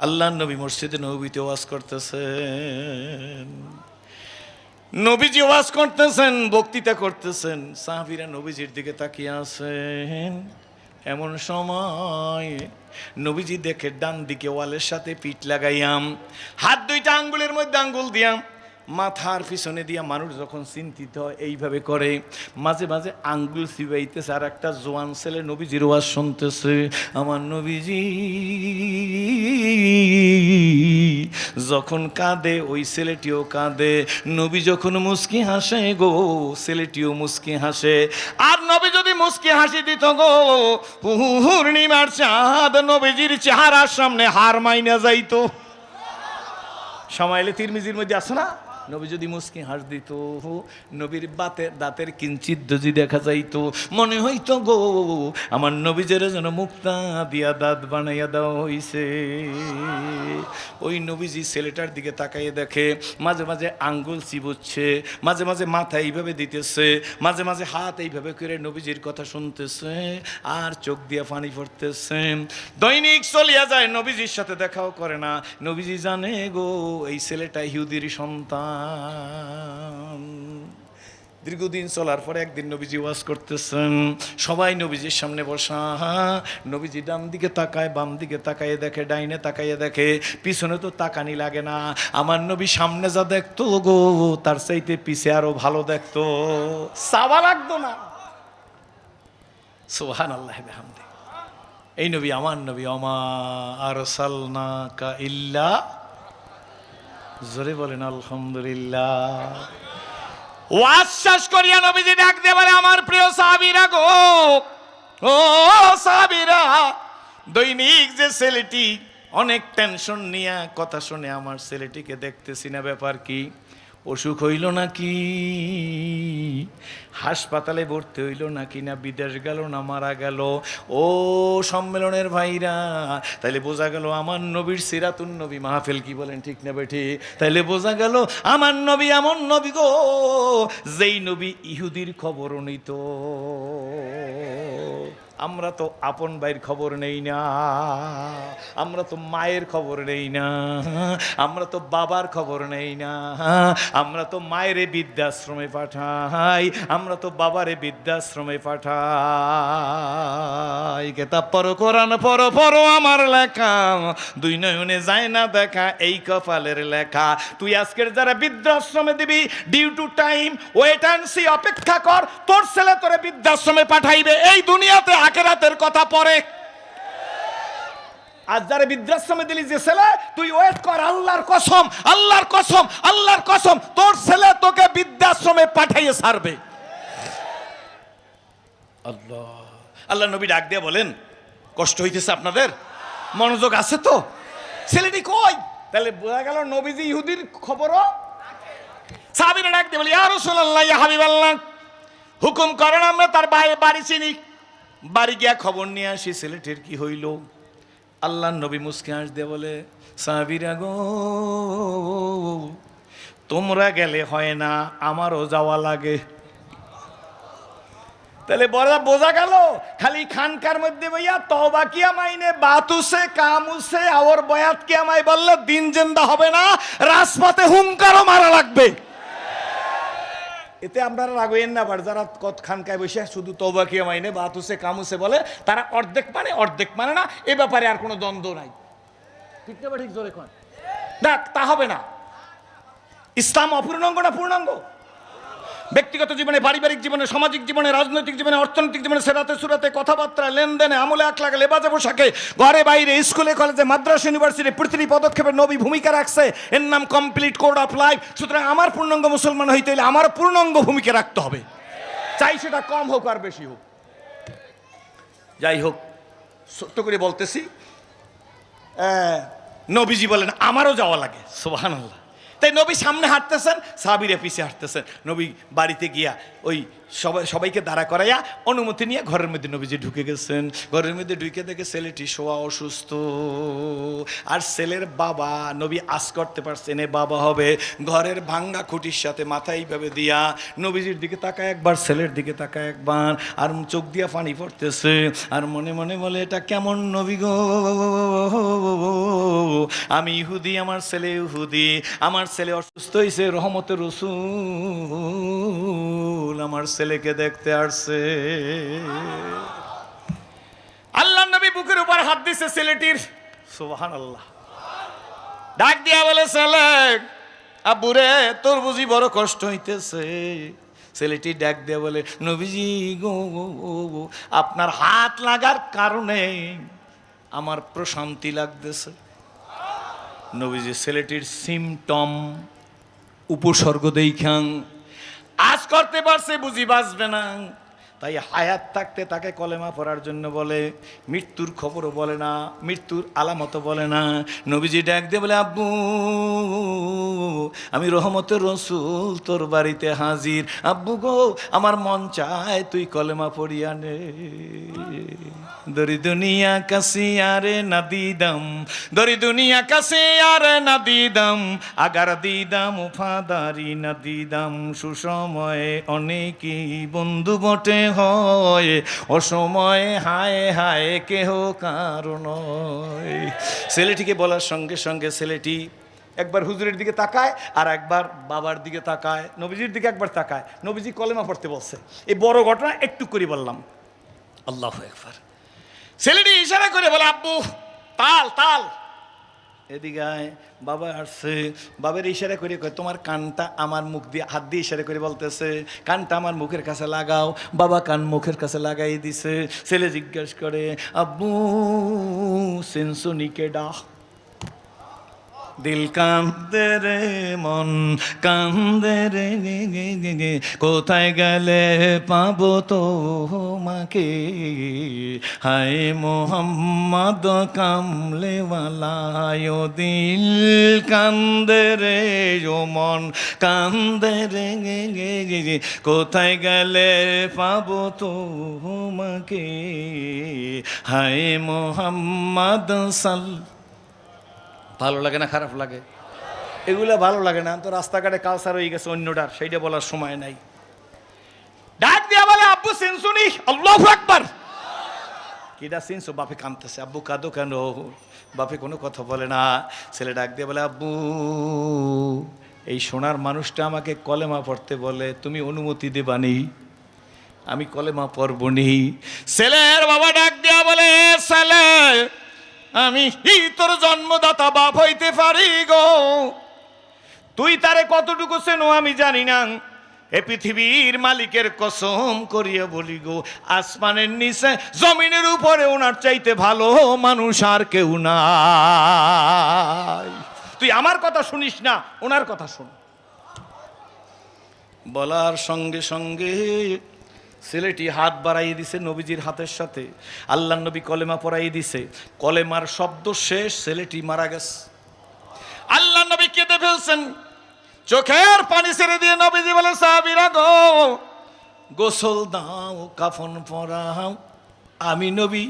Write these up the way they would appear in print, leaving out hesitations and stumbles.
আল্লাহ নবী মসজিদে নববীতে ওয়াজ করতেছেন, নবীজি ওয়াজ করতেছেন, বক্তৃতা করতেছেন, সাহাবীরা নবীজির দিকে তাকিয়ে আছেন। এমন সময় নবীজি দেখে ডান দিকে ওয়ালের সাথে পিঠ লাগাইয়াম, হাত দুইটা আঙ্গুলের মধ্যে আঙ্গুল দিয়াম, মাথার পিছনে দিয়া মানুষ যখন চিন্তিত হয় এইভাবে করে, মাঝে মাঝে আঙ্গুল চিবাইতেছে, আর একটা জোয়ান ছেলে নবীজির ওয়াজ শুনতেছে। আমার নবীজি যখন কাঁদে ওই ছেলেটিও কাঁদে, নবী যখন মুস্কি হাসে গো ছেলেটিও মুস্কি হাসে। আর নবী যদি মুস্কি হাসি দিত গো, পূর্ণিমার চাঁদ নবীজির চেহারার সামনে হার মাইনা যাইতো। সময় এলে তিরমিজির মধ্যে আছে না, নবী যদি মুস্কি হাস দিত, নবীর দাঁতের কিঞ্চিত যদি দেখা যাইতো, মনে হইতো গো আমার নবীজের যেন মুক্তা দিয়া দাঁত বানাইয়া দেওয়া হইছে। ওই নবীজি ছেলেটার দিকে তাকাইয়ে দেখে, মাঝে মাঝে আঙ্গুল চিবুচ্ছে, মাঝে মাঝে মাথা এইভাবে দিতেছে, মাঝে মাঝে হাত এইভাবে করে নবীজির কথা শুনতেছে, আর চোখ দিয়ে পানি পড়তেছে। দৈনিক চলিয়া যায়, নবীজির সাথে দেখাও করে না। নবীজি জানে গো এই ছেলেটা ইহুদির সন্তান। দীর্ঘদিন চলার পরে একদিন নবীজি ওয়াজ করতেছেন, সবাই নবীজির সামনে বসা। নবীজি ডান দিকে তাকায়, বাম দিকে তাকায় দেখে, ডাইনে তাকাইয়ে দেখে, পিছনে তো তাকানি লাগে না। আমার নবী সামনে যা দেখতো গো তার চাইতে পিছে আরো ভালো দেখতো, চাওয়া লাগতো না। সুবহানাল্লাহি ওয়া বিহামদিহি। এই নবী আমার নবী, ওমা আরসালনাকা ইল্লা, জোরে বলেন আলহামদুলিল্লাহ। ওয়াজ শেষ করিয়া নবীজি ডাক দিয়ে বলে, আমার প্রিয় সাহাবীরা গো, ও সাহাবীরা, দৈনিক যে ছেলেটি অনেক টেনশন নিয়ে কথা শুনে, আমার ছেলেটিকে দেখতেছি না, ব্যাপার কি? অসুখ হইল নাকি, হাসপাতালে ভর্তি হইল নাকি, না বিদেশ গেল, না মারা গেল? ও সম্মেলনের ভাইরা, তাইলে বোঝা গেল আমার নবীর সিরাতুন নবী মাহফিল, কি বলেন ঠিক না বেঠি? তাইলে বোঝা গেল আমার নবী এমন নবী গো, যেই নবী ইহুদির খবর নিত। আমরা তো আপন ভাইয়ের খবর নেই না, আমরা তো মায়ের খবর নেই না, আমরা তো বাবার খবর নেই না, আমরা তো মায়েরে বৃদ্ধাশ্রমে পাঠাই, আমরা তো বাবারে বৃদ্ধাশ্রমে পাঠাই। কেতাব পড়ো, কোরআন পড়ো, পড়ো আমার লেখা, দুই নয়নে যায় না দেখা, এই কপালের লেখা। তুই আজকের যারা বৃদ্ধাশ্রমে দিবি, due to time, wait and see, অপেক্ষা কর, তোর ছেলে তোরে বৃদ্ধাশ্রমে পাঠাইবে। এই দুনিয়াতে আখিরাতের কথা পরে। আজ যারা বৃদ্ধাশ্রমে দিলি যে ছেলে, তুই ওয়েট কর, আল্লাহর কসম, আল্লাহর কসম, আল্লাহর কসম, তোর ছেলে তোকে বৃদ্ধাশ্রমে পাঠাইয়ে ছাড়বে। আল্লাহ, আল্লাহ নবী ডাক দিয়ে বলেন, কষ্ট হইতেছে আপনাদের? মনোযোগ আছে তো? ছেলেটি কই? তাহলে বোঝা গেল নবীজি ইহুদির খবরও। সাহাবীরা ডাক দিয়ে বলে, ইয়া রাসূলুল্লাহ, ইয়া হাবিবাল্লাহ, হুকুম করেন, আমরা তার বাড়ি চিনি, বাড়ি গিয়া খবর নিয়ে আসি, ছেলেটির কি হইল? আল্লাহ নবী মুস্কি হাস দিয়ে বলে, সাহাবীরা গো, তোমরা গেলে হয় না, আমারও যাওয়া লাগে। তাহলে বোঝা গেল খালি খানকার মধ্যে ভাইয়া তওবা কিয়া মাইনে বাতুসে কামুসে আওর বয়াত কিয়া মাই বললে দিন জিন্দা হবে না, রাজপথে হুঙ্কারও মারা লাগবে। এতে আপনারা রাগবেন না, আবার যারা খানকায় বসে শুধু তওবা কিয়া মাইনে বাতুসে কামুসে বলে, তারা অর্ধেক মানে অর্ধেক মানে না, এ ব্যাপারে আর কোনো দ্বন্দ্ব নাই। ঠিক না? ঠিক জোরে কোন দেখ, তা হবে না। ইসলাম অপূর্ণাঙ্গ না পূর্ণাঙ্গ? ব্যক্তিগত জীবনে, পারিবারিক জীবনে, সামাজিক জীবনে, রাজনৈতিক জীবনে, অর্থনৈতিক জীবনে, সেরাতে সুরাতে, কথাবার্তা, লেনদেনে, আমলে, আখলাকে, লেবাজে পোশাকে, ঘরে বাইরে, স্কুলে কলেজে, মাদ্রাসা ইউনিভার্সিটি, প্রতিটি পদক্ষেপে নবী ভূমিকা রাখছে, এর নাম কমপ্লিট কোড অফ লাইফ। সুতরাং আমার পূর্ণাঙ্গ মুসলমান হইতে হলে আমার পূর্ণাঙ্গ ভূমিকা রাখতে হবে, চাই সেটা কম হোক আর বেশি হোক। যাই হোক, ছোট্ট করে বলতেছি, নবীজি বলেন আমারও যাওয়া লাগে। সুবহানাল্লাহ। তাই নবী সামনে হাঁটতেছেন, সাহাবীরা পিছে হাঁটতেছেন। নবী বাড়িতে গিয়া ওই সবাইকে দাঁড়া করাইয়া অনুমতি নিয়ে ঘরের মধ্যে নবীজি ঢুকে গেছেন। ঘরের মধ্যে ঢুকে দেখে ছেলেটি শোয়া অসুস্থ, আর ছেলের বাবা নবী আজ করতে পারছেন এ বাবা হবে। ঘরের ভাঙ্গা খুঁটির সাথে মাথা এইভাবে দিয়া নবীজির দিকে তাকায় একবার, ছেলের দিকে তাকায় একবার, আর চোখ দিয়া পানি পড়তেছে, আর মনে মনে বলে এটা কেমন নবী গো, আমি ইহুদি, আমার ছেলে ইহুদি, আমার ছেলে অসুস্থ হয়েছে, রহমতের রাসূল আমার ছেলেকে দেখতে আসছে। আল্লাহ নবী বুকের উপর হাত দিছে ছেলেটির, সুবহানাল্লাহ। ডাক দিয়া বলে, ছেলে আব্বুরে তোর বুঝি বড় কষ্ট হইতেছে। ছেলেটি ডাক দিয়া বলে, নবীজি গো, আপনার হাত লাগার কারণে আমার প্রশান্তি লাগতেছে। নবীজি ছেলেটির সিমটম উপসর্গ দেখান আজ করতে পারছে, বুঝি বাঁচবে না, তাই হায়াত থাকতে তাকে কলেমা পড়ার জন্য বলে, মৃত্যুর খবরও বলে না, মৃত্যুর আলামতও বলে না। নবীজি ডাক দিয়ে বলে, আব্বু আমি রহমতের রাসূল তোর বাড়িতে হাজির। আব্বু গো, আমার মন চায় তুই কলেমা পড়িয়া নে। দরি দুনিয়া কাছে আরে না দিদাম, দরি দুনিয়া কাছে আরে না দিদাম, আগার দিদাম উফাদারি না দিদাম, সুসময়ে অনেকই বন্ধু বটে হয়, অসময়ে হায় হায় কেহ কারণ। ছেলেটিকে বলার সঙ্গে সঙ্গে ছেলেটি একবার হুজুরের দিকে তাকায়, আর একবার বাবার দিকে তাকায়, নবীজির দিকে একবার তাকায়। নবীজি কলেমা পড়তে বলছে। এই বড় ঘটনা একটু করে বললাম। আল্লাহু আকবার। ছেলেটি ইশারা করে বলে, আব্বু তাল তাল, এদিকে আয়। বাবা আসছে, বাবার ইশারা করে কয়, তোমার কানটা আমার মুখ দিয়ে, হাত দিয়ে ইশারা করে বলতেছে কানটা আমার মুখের কাছে লাগাও। বাবা কান মুখের কাছে লাগাই দিছে। ছেলে জিজ্ঞেস করে, আব্বু সেন্সুনিকে ডাক। দিল কান্দে রে মন কান্দে রে, কোথায় গেলে পাবো তোমাকে, হায় মোহাম্মদ কামলেওয়ালায়, দিল কান্দে রে ও মন কান্দে রে, কোথায় গেলে পাবো তোমাকে, হায় মোহাম্মদ সাল। ভালো লাগে না খারাপ লাগে? এগুলো ভালো লাগে না। তো রাস্তাঘাটে কালচার হয়ে গেছে অন্যটার, সেইটা বলার সময় নাই। ডাক দিয়া বলে, আব্বু সিনসুনি। আল্লাহু আকবার। কিডা সিনসু? বাপে কাঁদতেছে। আব্বু কাঁদো কেন? বাপে কোনো কথা বলে না। ছেলে ডাক দিয়ে বলে, আব্বু এই সোনার মানুষটা আমাকে কলেমা পড়তে বলে, তুমি অনুমতি দেবানি? আমি কলেমা পড়বনি। ছেলের বাবা ডাক দিয়া বলে, ছেলে আমি তোর জন্মদাতা বাপ হইতে পারি গো, তুই তারে কতটুকু চেনো আমি জানি না। এ পৃথিবীর মালিকের কসম করিয়া বলি গো, আসমানের নিচে জমিনের উপরে ওনার চাইতে ভালো মানুষ আর কেউ নাই। তুই আমার কথা শুনিস না, ওনার কথা শোন। বলার সঙ্গে সঙ্গে ছেলেটি হাত বাড়াই দিছে নবীজির হাতের সাথে। আল্লাহ নবী কলেমা পড়াই দিছে। কলেমার শব্দ শেষ, ছেলেটি মারা গেছে। আল্লাহ নবী কেঁদে ফেলছেন, চোখের পানি ছেড়ে দিয়ে নবীজি বলে, সাহাবীরা গো, গোসল দাও, কাফন পরাও, আমি নবী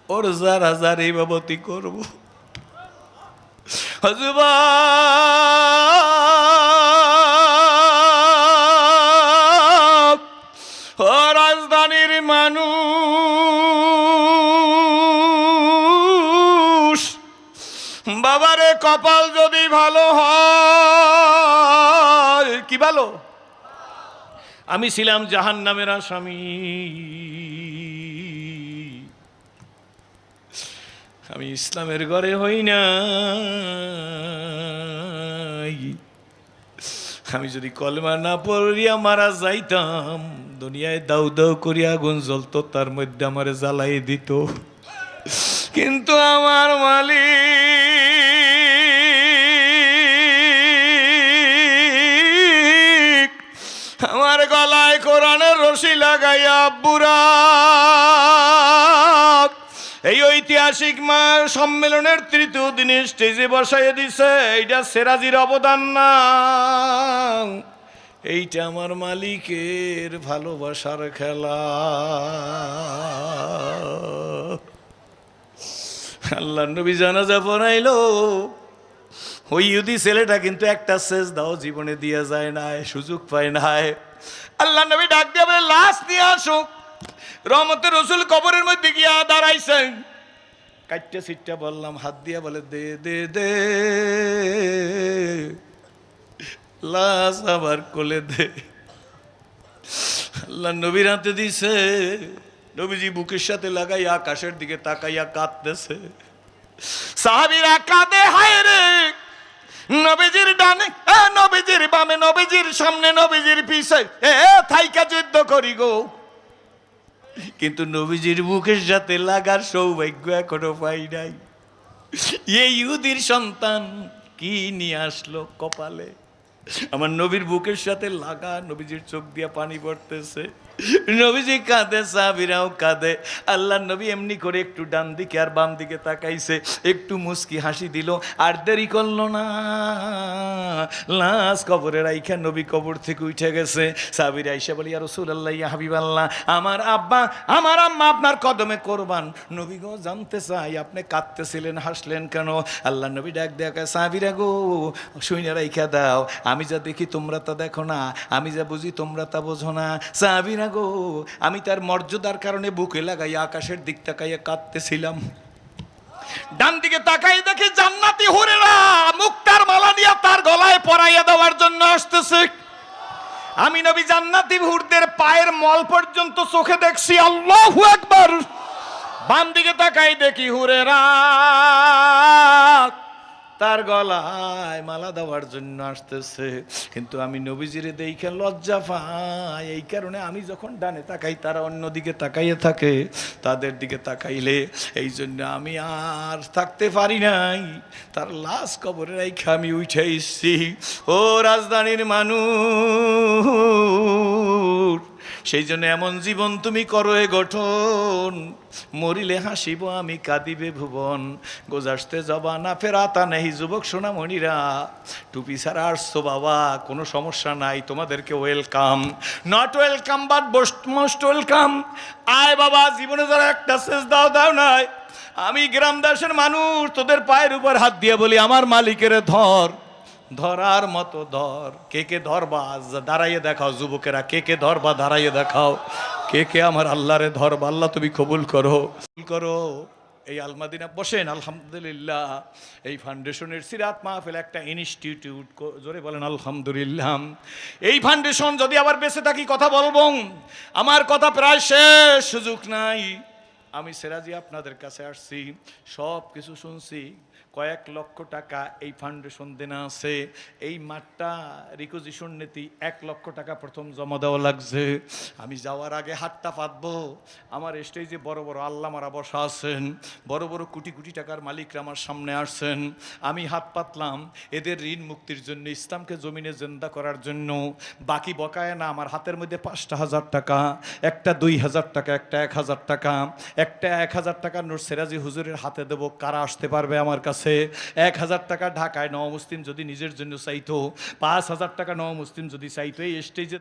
ওর যারা যারা ইবাদতি করব। হযবা রাজধানীর মানুষ, বাবারে কপাল যদি ভালো হয়, কি ভালো, আমি ছিলাম জাহান্নামের আসামি, আমি ইসলামের ঘরে হই না। আমি যদি কলেমা না পড়িয়া মারা যাইতাম, দুনিয়ায় দাউ দাউ করিয়া আগুন জ্বলতো, তার মধ্যে আমারে জ্বালাই দিত। কিন্তু আমার মালিক আমার গলায় কোরআনের রশি লাগাইয়া, আব্বুরা এই ঐতিহাসিক আশিক মা সম্মেলনের তৃতীয় দিনে স্টেজে বসাইয়ে দিছে। এইটা সেরাজির অবদান না, এইটা আমার মালিকের ভালোবাসার খেলা। আল্লাহ নবী জানাজা পড়াইলো। ওই ইহুদি ছেলেটা কিন্তু একটা সেজদাও জীবনে দিয়ে যায় না, সুযোগ পায় নাই। আল্লাহ নবী ডাক দিয়ে বলে, লাশ নিয়ে আসো। রহমতের রসুল কবরের মধ্যে গিয়া দাঁড়াইছেন। কাটতে সিটটা বললাম, হাত দিয়া বলে, দে দে দে লাশ আবার কোলে দে। আল্লাহ নবীর হাতে দিছে। নবীজি বুকের সাথে লাগাই আকাশের দিকে তাকাইয়া কাঁদতেছে। সাহাবীরা কাঁদে, হায় রে। নবীজির ডানে, নবীজির বামে, নবীজির সামনে, নবীজির পিছে থাইকা যুদ্ধ করি গো। কিন্তু নবীজির বুকের সাথে লাগার সৌভাগ্য এখনো পাই নাই। এই ইহুদির সন্তান কি নিয়ে আসলো কপালে। আমার নবীর বুকের সাথে লাগা, নবীজির চোখ দিয়া পানি পড়তেছে। নবীজি কাঁদে, সাহাবীরাও কাঁদে। আল্লাহ নবী এমনি করে একটু ডান দিকে আর বাম দিকে তাকাইছে, একটু মুস্কি হাসি দিল, আর দেরি করলো না। লাশ কবরে রাইখা নবী কবর থেকে উঠে গেছে। সাহাবীরা আইসা বলি, ইয়া রাসূলুল্লাহ, ইয়া হাবিবাল্লাহ, আমার আব্বা আমার আম্মা আপনার কদমে কোরবান। নবী গো জানতে চাই আপনি কাঁদতেছিলেন, হাসলেন কেন? আল্লাহ নবী ডাক দেখা, সাহাবীরা গো শুইনা রাইখা দাও, আমি যা দেখি তোমরা তা দেখো না, আমি যা বুঝি তোমরা তা বোঝো না। সাহাবীরা গো, আমি তার মর্যাদার কারণে বুকে লাগাই আকাশের দিক তাকাইয়া কাঁদতেছিলাম। ডান দিকে তাকাই দেখি জান্নাতি হুরেরা মুক্তার মালা দিয়া তার গলায় পরাইয়া দেওয়ার জন্য আসতেছে। আমি নবী জান্নাতি হুরদের পায়ের মল পর্যন্ত চোখে দেখছি। আল্লাহু আকবার। বাম দিকে তাকাই দেখি হুরেরা তার গলায় মালা দেওয়ার জন্য আসতেছে। কিন্তু আমি নবীজিরে দেখে লজ্জা পাই। এই কারণে আমি যখন ডানে তাকাই তারা অন্যদিকে তাকাইয়ে থাকে, তাদের দিকে তাকাইলে এই জন্য আমি আর থাকতে পারি নাই। তার লাশ কবরে রাইখা আমি উঠে এসছি। ও রাজধানীর মানুষ, সেই জন্য এমন জীবন তুমি করো এ গঠন, মরিলে হাসিব আমি কাঁদিবে ভুবন, গোজাসতে জবা না ফেরাতা নেই। যুবক সোনামণিরা, টুপি ছাড়া আসছো বাবা, কোনো সমস্যা নাই, তোমাদেরকে welcome. Not welcome but most welcome. আয় বাবা, জীবনে যারা একটা শেষ দাও নাই। আমি গ্রাম দেশের মানুষ, তোদের পায়ের উপর হাত দিয়ে বলি, আমার মালিকের ধর, ধরার মতো ধর। কে কে ধরবা দাঁড়াইয়ে দেখাও। যুবকেরা কে কে ধরবা দাঁড়াইয়ে দেখাও। কে কে আমার আল্লাহরে ধরবা। আল্লাহ তুমি কবুল করো করো। এই আলমাদিনা বসেন। আলহামদুলিল্লাহ, এই ফাউন্ডেশনের সিরাত মাহফিল একটা ইনস্টিটিউট। জোরে বলেন আলহামদুলিল্লাহ। এই ফাউন্ডেশন যদি আবার বেঁচে থাকি কথা বলবো। আমার কথা প্রায় শেষ, সুযোগ নাই। আমি সেরাজি আপনাদের কাছে আসছি, সব কিছু শুনছি। কয়েক লক্ষ টাকা এই ফাউন্ডেশন দেনা আছে। এই মাঠটা রিকুইজিশন নীতি 1 লক্ষ টাকা প্রথম জমা দেওয়া লাগছে। আমি যাওয়ার আগে হাতটা পাতবো। আমার স্টেজে বড় বড় আল্লামারা বসা আছেন, বড় বড় কোটি কোটি টাকার মালিকরা আমার সামনে আসছেন। আমি হাত পাতলাম এদের ঋণ মুক্তির জন্য, ইসলামকে জমিনে জিন্দা করার জন্য। বাকি বকায় না, আমার হাতের মধ্যে 5,000 টাকা, একটা 2,000 টাকা, একটা 1,000 টাকা, একটা 1,000 টাকা নোট সেরাজি হুজুরের হাতে দেবো। কারা আসতে পারবে আমার কাছে? 1,000 টাকা ঢাকায় নও মুসলিম যদি নিজের জন্য চাইতো, 5,000 টাকা নও মুসলিম যদি চাইতো, এই স্টেজে